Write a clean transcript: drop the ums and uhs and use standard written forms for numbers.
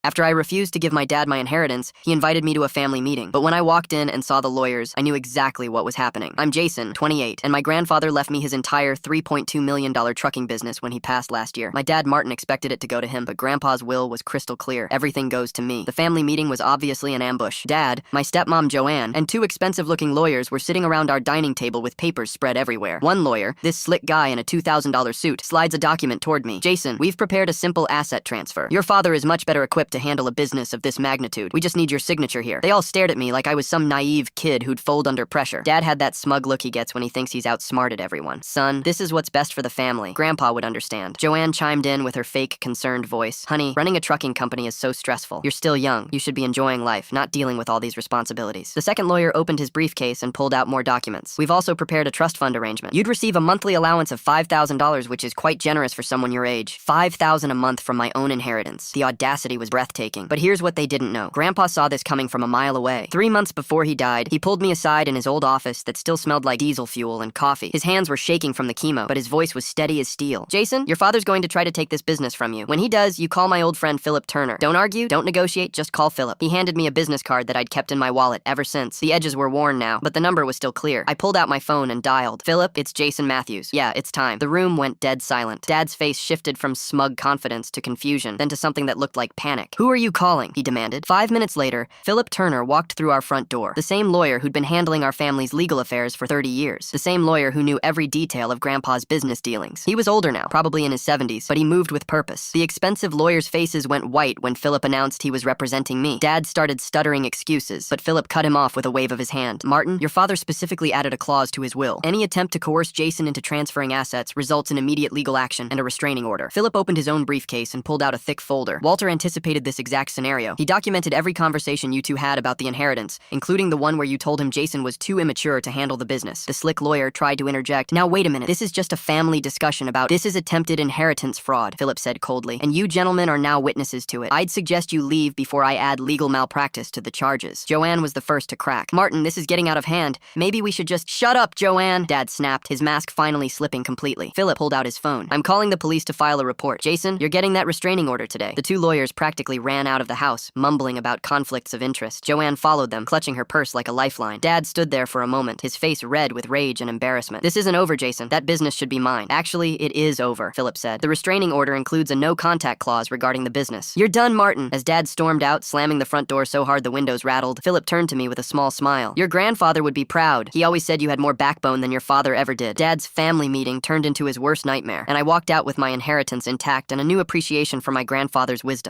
After I refused to give my dad my inheritance, he invited me to a family meeting. But when I walked in and saw the lawyers, I knew exactly what was happening. I'm Jason, 28, and my grandfather left me his entire $3.2 million trucking business when he passed last year. My dad, Martin, expected it to go to him, but Grandpa's will was crystal clear. Everything goes to me. The family meeting was obviously an ambush. Dad, my stepmom Joanne, and two expensive-looking lawyers were sitting around our dining table with papers spread everywhere. One lawyer, this slick guy in a $2,000 suit, slides a document toward me. Jason, we've prepared a simple asset transfer. Your father is much better equipped to handle a business of this magnitude. We just need your signature here. They all stared at me like I was some naive kid who'd fold under pressure. Dad had that smug look he gets when he thinks he's outsmarted everyone. Son, this is what's best for the family. Grandpa would understand. Joanne chimed in with her fake, concerned voice. Honey, running a trucking company is so stressful. You're still young. You should be enjoying life, not dealing with all these responsibilities. The second lawyer opened his briefcase and pulled out more documents. We've also prepared a trust fund arrangement. You'd receive a monthly allowance of $5,000, which is quite generous for someone your age. $5,000 a month from my own inheritance. The audacity was breathtaking. But here's what they didn't know. Grandpa saw this coming from a mile away. 3 months before he died, he pulled me aside in his old office that still smelled like diesel fuel and coffee. His hands were shaking from the chemo, but his voice was steady as steel. Jason, your father's going to try to take this business from you. When he does, you call my old friend Philip Turner. Don't argue, don't negotiate, just call Philip. He handed me a business card that I'd kept in my wallet ever since. The edges were worn now, but the number was still clear. I pulled out my phone and dialed. Philip, it's Jason Matthews. Yeah, it's time. The room went dead silent. Dad's face shifted from smug confidence to confusion, then to something that looked like panic. Who are you calling? He demanded. 5 minutes later, Philip Turner walked through our front door. The same lawyer who'd been handling our family's legal affairs for 30 years. The same lawyer who knew every detail of Grandpa's business dealings. He was older now, probably in his 70s, but he moved with purpose. The expensive lawyers' faces went white when Philip announced he was representing me. Dad started stuttering excuses, but Philip cut him off with a wave of his hand. Martin, your father specifically added a clause to his will. Any attempt to coerce Jason into transferring assets results in immediate legal action and a restraining order. Philip opened his own briefcase and pulled out a thick folder. Walter anticipated this exact scenario. He documented every conversation you two had about the inheritance, including the one where you told him Jason was too immature to handle the business. The slick lawyer tried to interject. Now wait a minute, this is just a family discussion about this is attempted inheritance fraud, Philip said coldly, and you gentlemen are now witnesses to it. I'd suggest you leave before I add legal malpractice to the charges. Joanne was the first to crack. Martin, this is getting out of hand. Maybe we should just— Shut up, Joanne, Dad snapped, his mask finally slipping completely. Philip pulled out his phone. I'm calling the police to file a report. Jason, you're getting that restraining order today. The two lawyers practically ran out of the house, mumbling about conflicts of interest. Joanne followed them, clutching her purse like a lifeline. Dad stood there for a moment, his face red with rage and embarrassment. This isn't over, Jason. That business should be mine. Actually, it is over, Philip said. The restraining order includes a no-contact clause regarding the business. You're done, Martin. As Dad stormed out, slamming the front door so hard the windows rattled, Philip turned to me with a small smile. Your grandfather would be proud. He always said you had more backbone than your father ever did. Dad's family meeting turned into his worst nightmare, and I walked out with my inheritance intact and a new appreciation for my grandfather's wisdom.